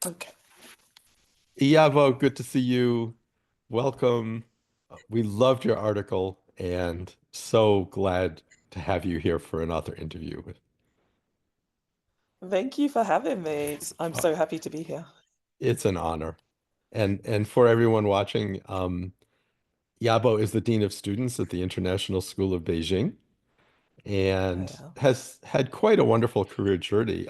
Okay. Iyabo, good to see you. Welcome. We loved your article and so glad to have you here for another interview. Thank you for having me. I'm Uh, so happy to be here. it's an honor. And for everyone watching, Yabo is the Dean of Students at the International School of Beijing and Yeah. has had quite a wonderful career journey.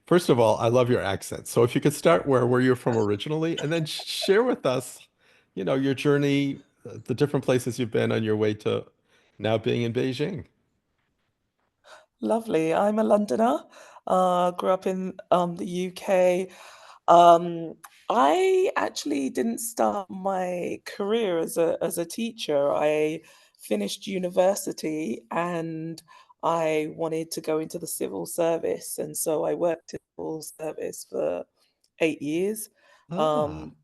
First of all, I love your accent. So if you could start where you're from originally, and then share with us, your journey, the different places you've been on your way to now being in Beijing. Lovely. I'm a Londoner. Grew up in the UK. Um, I actually didn't start my career as a teacher. I finished university and I wanted to go into the civil service, and so I worked in the civil service for 8 years. Ah, Um,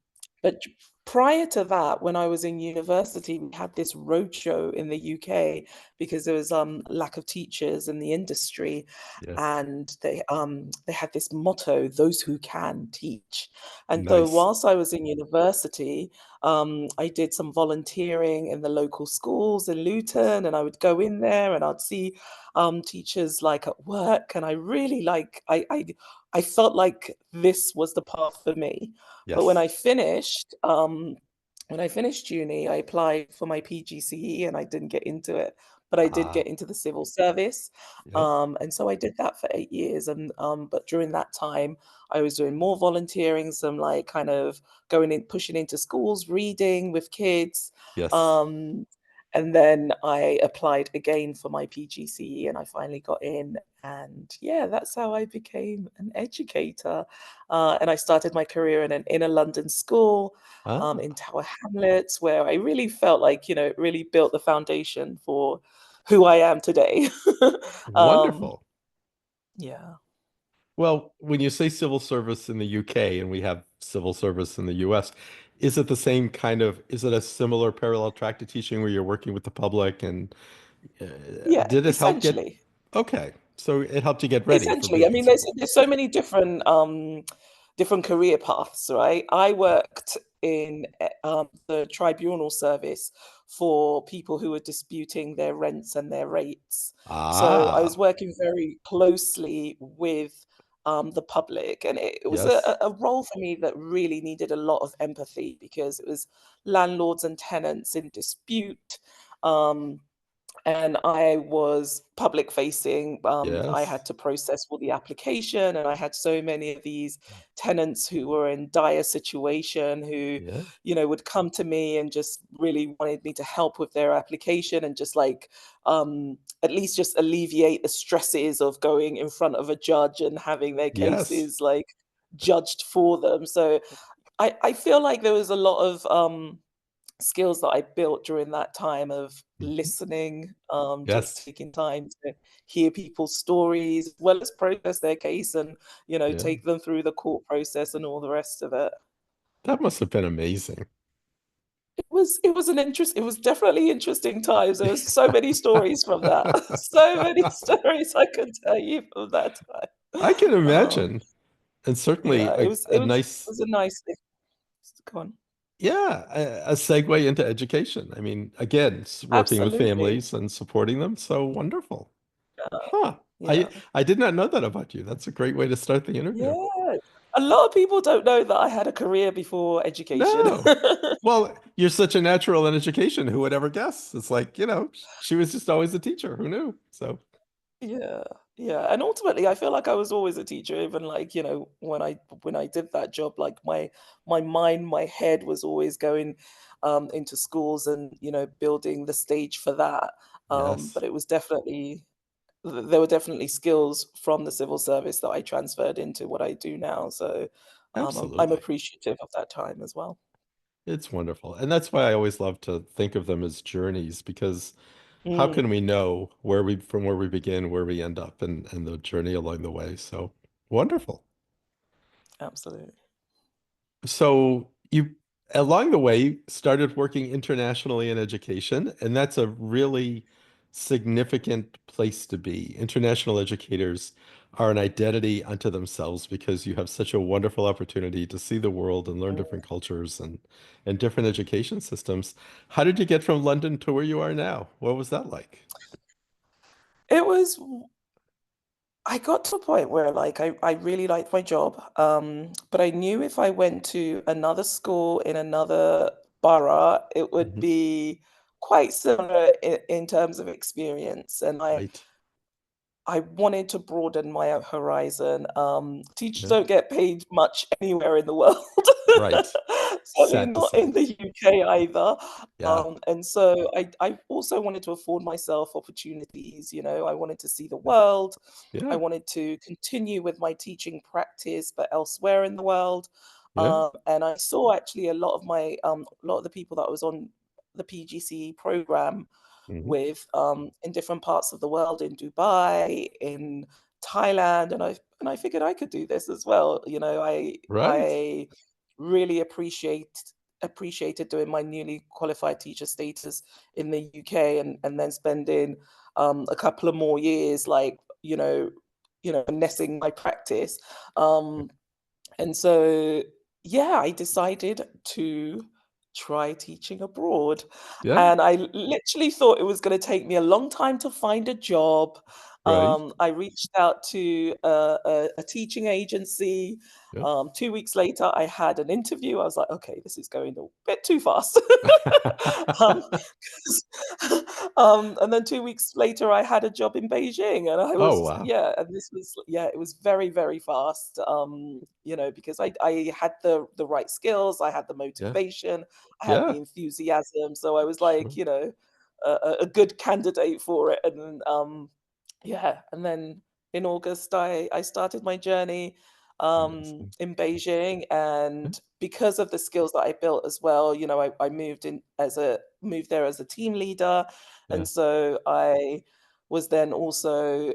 but prior to that, when I was in university, we had this roadshow in the UK because there was lack of teachers in the industry, yes. and they had this motto, those who can teach. And so Nice. whilst I was in university, I did some volunteering in the local schools in Luton, and I would go in there and I'd see teachers like at work, and I really I felt like this was the path for me. But Yes. when I finished uni, I applied for my PGCE and I didn't get into it, but I did Ah, get into the civil service. yep. And so I did that for 8 years. And but during that time, I was doing more volunteering, some like kind of going in, pushing into schools, reading with kids. Yes. Um, and then I applied again for my PGCE and I finally got in. And yeah, that's how I became an educator. And I started my career in an inner London school in Ah, Tower Hamlets, where I really felt like, it really built the foundation for who I am today. um, wonderful. yeah. Well, when you say civil service in the UK and we have civil service in the US, is it the same kind of, is it a similar parallel track to teaching where you're working with the public and uh, Yeah, did it help get, essentially. okay, so it helped you get ready for Essentially, I being in mean, there's civil. there's so many different career paths, right? I worked in the tribunal service for people who were disputing their rents and their rates. So I was Ah, working very closely with the public, and it was a, yes, a role for me that really needed a lot of empathy because it was landlords and tenants in dispute. Um, and I was public facing. I yes, had to process all the application, and I had so many of these tenants who were in dire situation who, yeah, would come to me and just really wanted me to help with their application and just like at least just alleviate the stresses of going in front of a judge and having their yes. cases like judged for them. So I feel like there was a lot of skills that I built during that time of Mhm. listening, just Yes, taking time to hear people's stories, as well as process their case and, yeah. take them through the court process and all the rest of it. That must have been amazing. It was definitely interesting times. There was so many stories from that. So many stories I could tell you from that time. I can Um, imagine. And certainly yeah, it a was a nice thing. Go on. yeah, a segue into education. I mean, again, working with Absolutely. families and supporting them. So wonderful. Yeah. Huh. Yeah. I did not know that about you. That's a great way to start the interview. Yeah. A lot of people don't know that I had a career before education. No. Well, you're such a natural in education. Who would ever guess? It's like, she was just always a teacher. Who knew? So, Yeah, yeah, and ultimately, I feel like I was always a teacher, even like, when I did that job, like my mind, my head was always going into schools and, building the stage for that. yes, But it was definitely there were definitely skills from the civil service that I transferred into what I do now. So I'm absolutely. appreciative of that time as well. It's wonderful. And that's why I always love to think of them as journeys because how Mm, can we know from where we begin, where we end up and the journey along the way? So wonderful. absolutely. So you along the way started working internationally in education, and that's a really significant place to be. International educators are an identity unto themselves because you have such a wonderful opportunity to see the world and learn different cultures and different education systems. How did you get from London to where you are now? What was that like? It was, I got to a point where like I really liked my job. But I knew if I went to another school in another borough, it would Mhm. be quite similar in terms of experience. And Right. I wanted to broaden my horizon. Teachers Yeah. don't get paid much anywhere in the world, Right. certainly Sad to not say. in the UK either. Yeah. And so I also wanted to afford myself opportunities. I wanted to see the Yeah. world. I Yeah. wanted to continue with my teaching practice, but elsewhere in the world. Yeah. And I saw actually a lot of the people that was on the PGCE program Mhm. with in different parts of the world, in Dubai, in Thailand, and I figured I could do this as well. Right. I really appreciated doing my newly qualified teacher status in the UK, and then spending a couple of more years like finessing my practice. Um, and so, yeah, I decided to try teaching abroad. Yeah. And I literally thought it was going to take me a long time to find a job. Right. I reached out to a teaching agency. Yeah. 2 weeks later, I had an interview. I was like, okay, this is going a bit too fast. um, and then 2 weeks later, I had a job in Beijing, and I Oh, was wow. yeah, and this was yeah, it was very very fast. Because I had the right skills, I had the Yeah. motivation, I had the Yeah. enthusiasm, so I was like, Sure. a good candidate for it, and yeah, and then in August, I started my journey Amazing. in Beijing, Yeah. and because of the skills that I built as well, I moved there as a team leader, and Yeah. so I was then also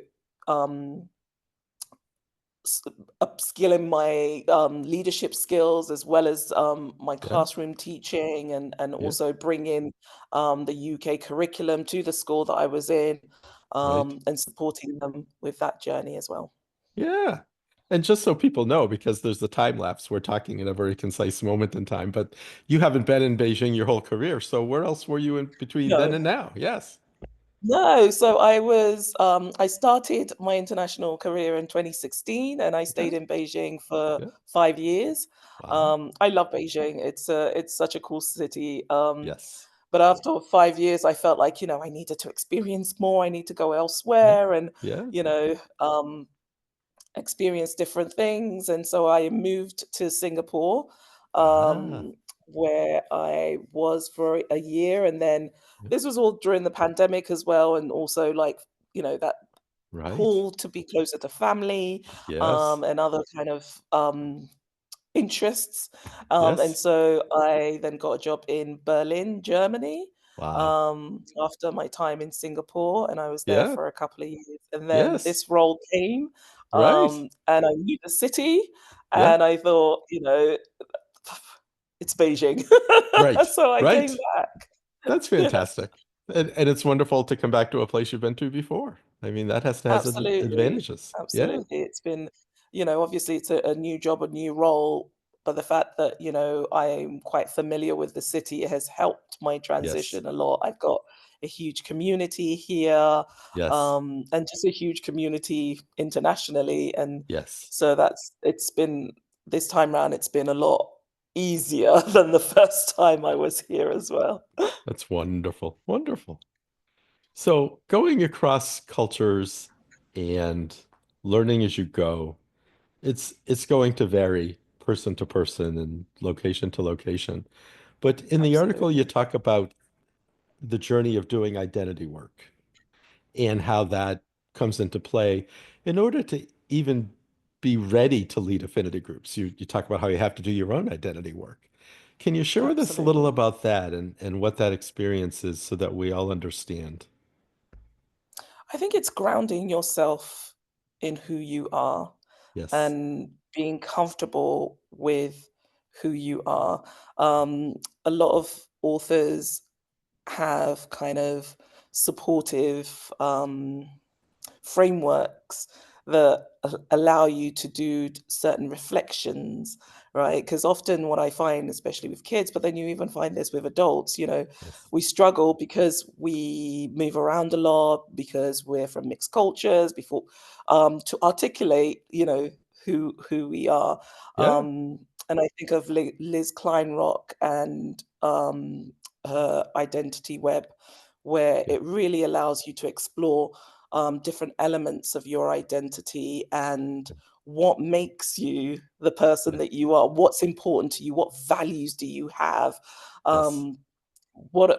um, s- upskilling my leadership skills as well as my Yeah. classroom teaching, and Yeah. also bringing the UK curriculum to the school that I was in, Right. and supporting them with that journey as well. Yeah. And just so people know, because there's the time lapse, we're talking in a very concise moment in time, but you haven't been in Beijing your whole career. So where else were you in between then No, and now? Yes. no. So I started my international career in 2016, and I Okay. stayed in Beijing for Yeah. 5 years. Wow. I love Beijing. It's such a cool city. Yes. But after 5 years, I felt like, I needed to experience more. I need to go Yeah. elsewhere and, Yeah. you know, experience different things. And so I moved to Singapore, Ah. um, where I was for a year. And then Yeah. this was all during the pandemic as well. And also, like, that Right. pull to be closer to family, Yes. and other kind of interests. And Yes. so I then got a job in Berlin, Germany, Wow. after my time in Singapore, and I was there Yeah. for a couple of years. And then Yes. this role came, Right. and I knew the city, Yeah. and I thought, it's Beijing. Right. So I came Right. back. That's Yeah. fantastic. And it's wonderful to come back to a place you've been to before. I mean, that has Absolutely. advantages. Yeah. Absolutely. It's been, obviously it's a new job, a new role, but the fact that, I'm quite familiar with the city has helped my Yes. transition a lot. I've got a huge community here, Yes. and just a huge community internationally. And Yes. so it's been, this time round, it's been a lot easier than the first time I was here as well. That's wonderful. Wonderful. So going across cultures and learning as you go, it's going to vary person to person and location to location. But in the article, you Absolutely. talk about the journey of doing identity work and how that comes into play in order to even be ready to lead affinity groups. You talk about how you have to do your own identity work. Can you share with us a little Absolutely. about that and what that experience is so that we all understand? I think it's grounding yourself in who you are Yes. and being comfortable with who you are. Um, a lot of authors have kind of supportive frameworks that allow you to do certain reflections, right? Because often what I find, especially with kids, but then you even find this with adults, Yes. we struggle because we move around a lot, because we're from mixed cultures, before to articulate, who we are. Yeah. And I think of Liz Kleinrock and her identity web, where Yeah. it really allows you to explore different elements of your identity and what makes you the person Yeah. that you are, what's important to you, what values do you have, Yes. um, what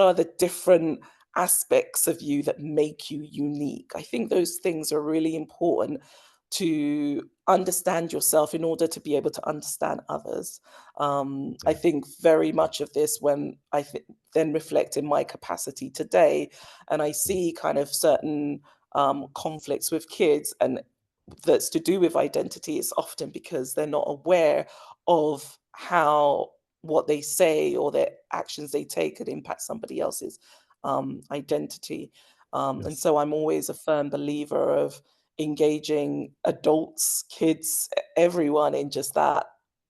are the different aspects of you that make you unique. I think those things are really important to understand yourself in order to be able to understand others. I Yeah. think very much of this when then reflect in my capacity today, and I Yeah. see kind of certain conflicts with kids, and that's to do with identity. Is often because they're not aware of how what they say or their actions they take could impact somebody else's identity. And Yes. so I'm always a firm believer of engaging adults, kids, everyone in just that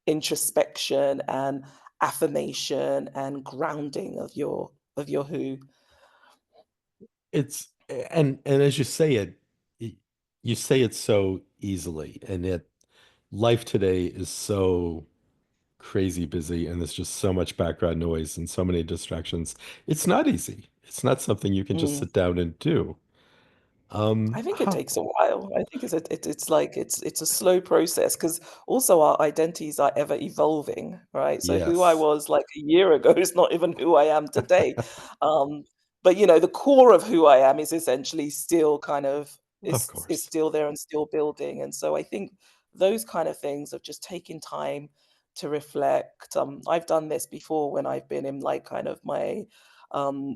introspection and affirmation and grounding of your who. It's and as you say it, y- you say it so easily, and yet life today is so crazy busy, and there's just so much background noise and so many distractions. It's not easy. It's not something you can just Mm. sit down and do. I think it How? takes a while. I think it's like it's a slow process because also our identities are ever evolving, right? So who I Yes, was like a year ago is not even who I am today. Um, but the core of who I am is essentially still kind of of is course. still there and still building. And so I think those kind of things of just taking time to reflect. I've done this before when I've been in like kind of my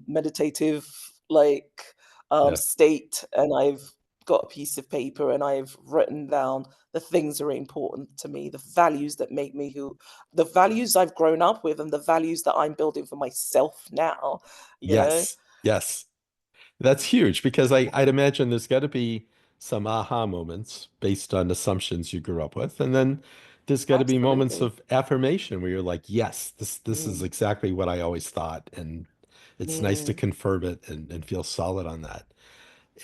meditative like Yeah. state, and I've got a piece of paper and I've written down the things that are important to me, the values that make me who, the values I've grown up with, and the values that I'm building for myself now, you know? Yes. Yes. That's huge because I'd imagine there's got to be some aha moments based on assumptions you grew up with. And then there's got to be moments Absolutely. of affirmation where you're like, yes, this is Mm, exactly what I always thought. And it's nice to mm, confirm it and feel solid on that.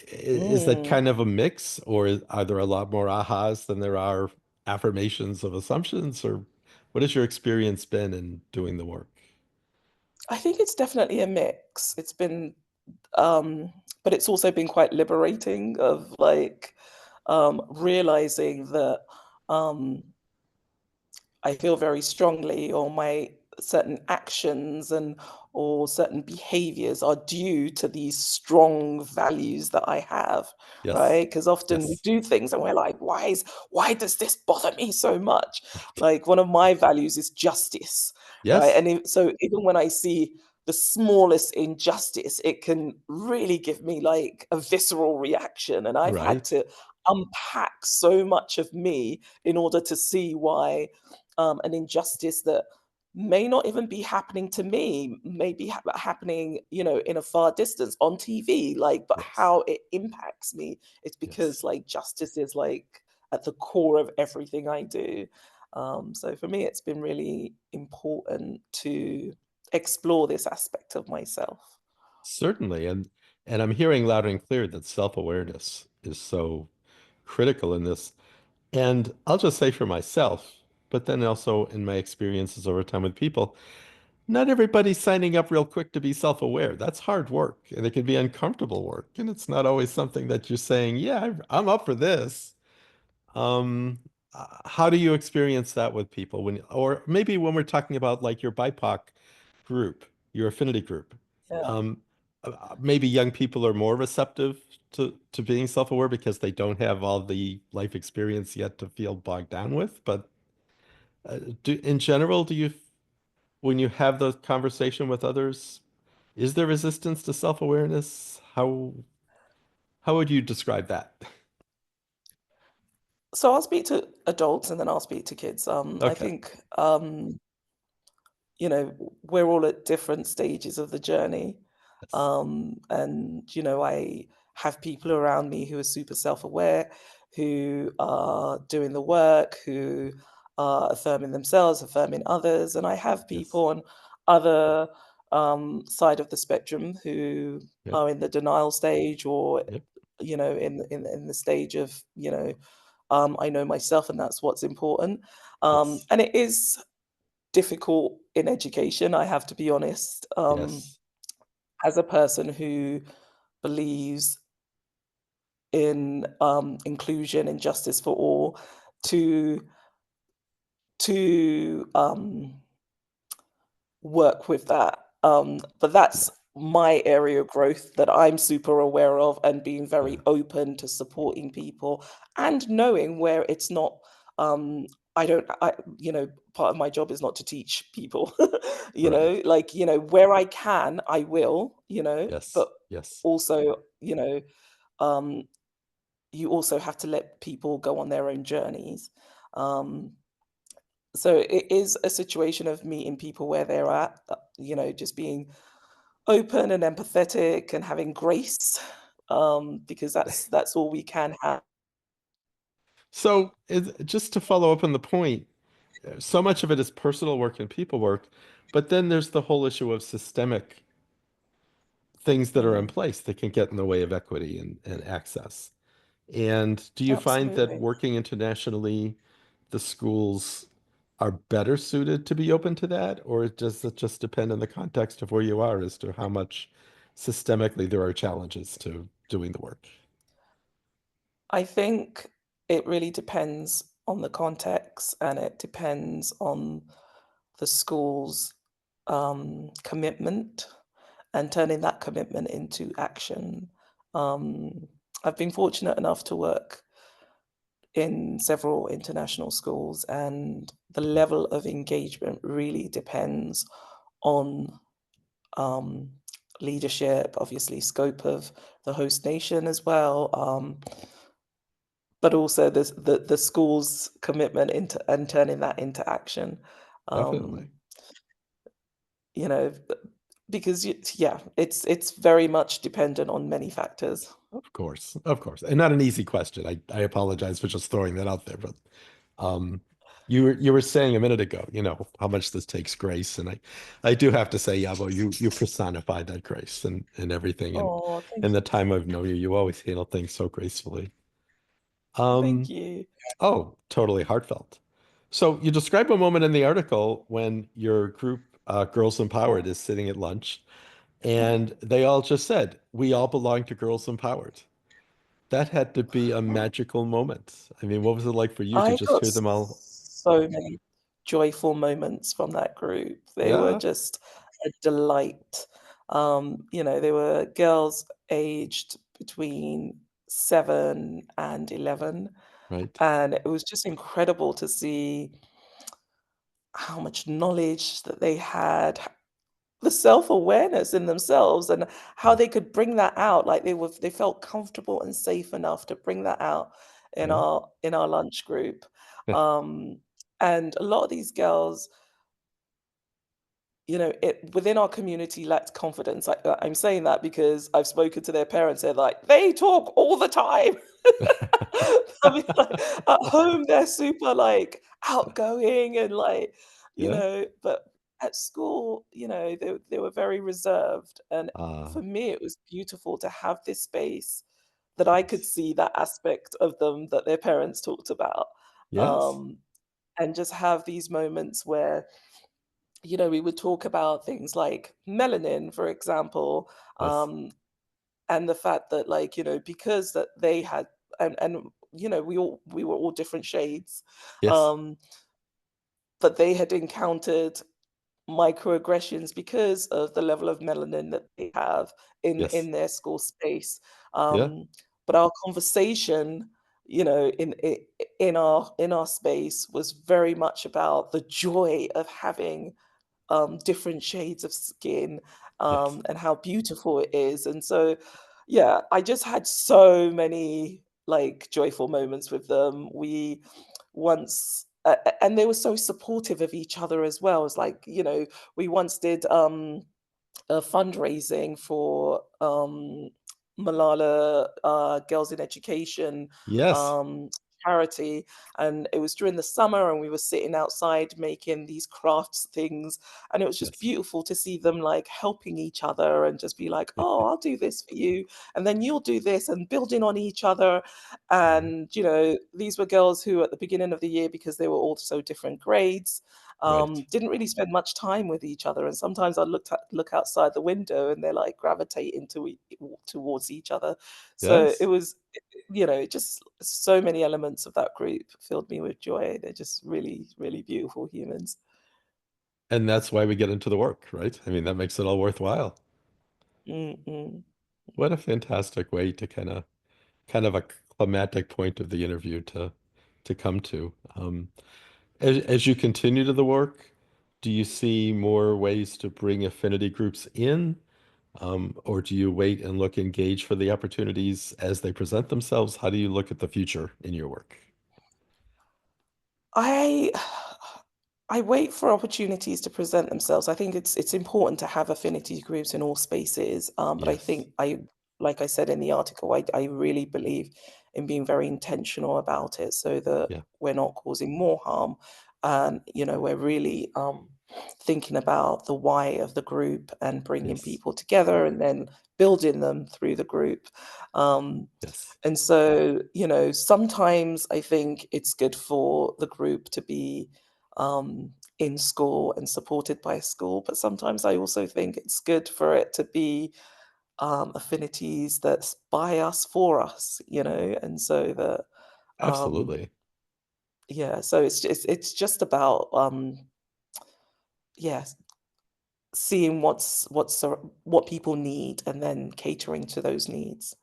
Is that mm. kind of a mix, or are there a lot more ahas than there are affirmations of assumptions? Or what has your experience been in doing the work? I think it's definitely a mix. It's been, but it's also been quite liberating of like realizing that um, I feel very strongly, or my certain actions and or certain behaviors are due to these strong values that I have, Yes. right? Because often we Yes. do things and we're like, why does this bother me so much? Like one of my values is justice, right? Yes. And so even when I see the smallest injustice, it can really give me like a visceral reaction. And I've had Right. to unpack so much of me in order to see why an injustice that may not even be happening to me, may be happening, in a far distance on TV, like, but Yes. how it impacts me. It's Yes. because like justice is like at the core of everything I do. So for me, it's been really important to explore this aspect of myself. Certainly. And I'm hearing loud and clear that self-awareness is so critical in this. And I'll just say for myself, but then also in my experiences over time with people, not everybody's signing up real quick to be self-aware. That's hard work and it can be uncomfortable work. And it's not always something that you're saying, yeah, I'm up for this. Um, how do you experience that with people when, or maybe when we're talking about like your BIPOC group, your affinity group? Yeah. Um, Maybe young people are more receptive to being self-aware because they don't have all the life experience yet to feel bogged down with. But in general, when you have the conversation with others, is there resistance to self-awareness? How would you describe that? So I'll speak to adults and then I'll speak to kids. I Okay. think we're all at different stages of the journey. Yes. And I have people around me who are super self-aware, who are doing the work, who are affirming themselves, affirming others, and I have Yes. people on other side of the spectrum who Yep. are in the denial stage, or Yep. in the stage of I know myself, and that's what's important. Yes. And it is difficult in education, I have to be honest, Yes. as a person who believes in inclusion and justice for all, to to work with that. But Yeah. that's my area of growth that I'm super aware of, and being very Yeah. open to supporting people and knowing where it's not. I don't, part of my job is not to teach people, Right. where I can, I will, Yes. but Yes. also, um, you also have to let people go on their own journeys. Um, so it is a situation of meeting people where they're at, just being open and empathetic and having grace, because that's all we can have. So, just to follow up on the point, so much of it is personal work and people work, but then there's the whole issue of systemic things that are in Mm, place that can get in the way of equity and access. And do you find that absolutely. working internationally, the schools are better suited to be open to that, or does it just depend on the context of where you are as to how much systemically there are challenges to doing the work? I think it really depends on the context, and it depends on the school's commitment and turning that commitment into action. Um, I've been fortunate enough to work in several international schools, and the level of engagement really depends on um, leadership, obviously, scope of the host nation as well, but also the school's commitment into and turning that into action. Definitely. Um, you know, because yeah, it's very much dependent on many factors. Of course. Of course. And not an easy question. I apologize for just throwing that out there, but um you were saying a minute ago, how much this takes grace. And I do have to say, Yabo, you personified that grace and everything. And Oh, thank in the you, time I've known you, you always handle things so gracefully. thank Um, you. oh, totally heartfelt. So you describe a moment in the article when your group, Girls Empowered, is sitting at lunch, and they all just said, "We all belong to Girls Empowered." That had to be a magical moment. I mean, what was it like for you to I just got hear them all? so many joyful moments from that group. They were Yeah, just a delight. They were girls aged between 7 and 11, right. and it was just incredible to see how much knowledge that they had, the self-awareness in themselves, and how Yeah, they could bring that out, like they felt comfortable and safe enough to bring that out in yeah, our lunch group. Um, and a lot of these girls, it within our community lacked confidence. I'm saying that because I've spoken to their parents, they're like, "They talk all the time." I mean, like, at home, they're super, like, outgoing and, like, yeah. but at school, they were very reserved, and Ah, for me, it was beautiful to have this space that I could yes, see that aspect of them that their parents talked about, yes, um, and just have these moments where, we would talk about things like melanin, for example, yes, and the fact that, like, because that they had, and we were all different shades, yes, um, but they had encountered microaggressions because of the level of melanin that they have yes, in their school space. yeah, But our conversation, in our space, was very much about the joy of having different shades of skin, yes, and how beautiful it is. And so, yeah, I just had so many like joyful moments with them. We once and they were so supportive of each other as well. It's like, we once did a fundraising for Malala Girls in Education Yes. um, charity. And it was during the summer, and we were sitting outside making these crafts things. And it was just Yes. beautiful to see them like helping each other and just be like, oh, I'll do this for you. And then you'll do this, and building on each other. Mhm. And, these were girls who at the beginning of the year, because they were all so different grades, Right. didn't really spend much time with each other. And sometimes I look outside the window, and they're like gravitating towards each other. So it Yes. was, it just so many elements of that group filled me with joy. They're just really, really beautiful humans. And that's why we get into the work, right? I mean, that makes it all worthwhile. Mm-mm. What a fantastic way to kind of a climactic point of the interview to come to. As you continue to the work, do you see more ways to bring affinity groups in? Or do you wait and look engage for the opportunities as they present themselves? How do you look at the future in your work? I I wait for opportunities to present themselves. I think it's important to have affinity groups in all spaces. But I Yes. think like I said in the article, I really believe in being very intentional about it, so that Yeah. we're not causing more harm. And we're really thinking about the why of the group and bringing Yes. people together, and then building them through the group. Um, Yes. and so, sometimes I think it's good for the group to be in school and supported by school, but sometimes I also think it's good for it to be affinities that's by us for us, and so that um, Absolutely. yeah, so it's just about yeah, seeing what people need, and then catering to those needs.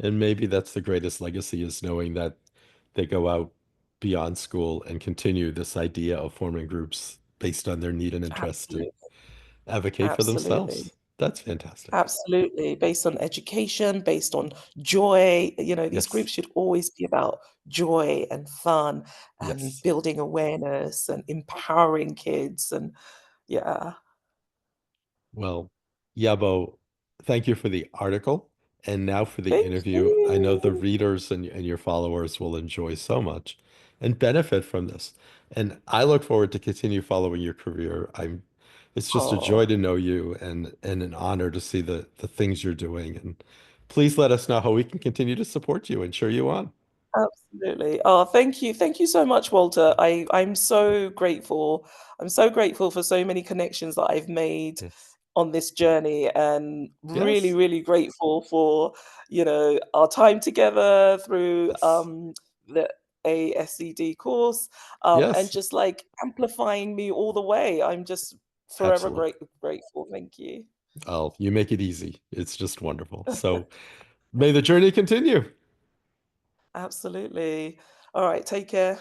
And maybe that's the greatest legacy is knowing that they go out beyond school and continue this idea of forming groups based on their need and interest to Absolutely, advocate for absolutely. themselves. That's fantastic. Absolutely, based on education, based on joy. These Yes. groups should always be about joy and fun and Yes. building awareness and empowering kids. And yeah, Well, Yabo, thank you for the article and now for the thank interview. I know the you. readers and your followers will enjoy so much and benefit from this. And I look forward to continue following your career. It's just a joy Oh, to know you and an honor to see the things you're doing. And please let us know how we can continue to support you and cheer you on. absolutely. Oh, thank you. Thank you so much, Walter. I'm so grateful. I'm so grateful for so many connections that I've made Yes. on this journey, and really, Yes. really grateful for, our time together through Yes. the ASCD course, and Yes. just like amplifying me all the way. I'm just forever Absolutely. grateful. Thank you. Oh, you make it easy. It's just wonderful. So may the journey continue. Absolutely. All right, take care.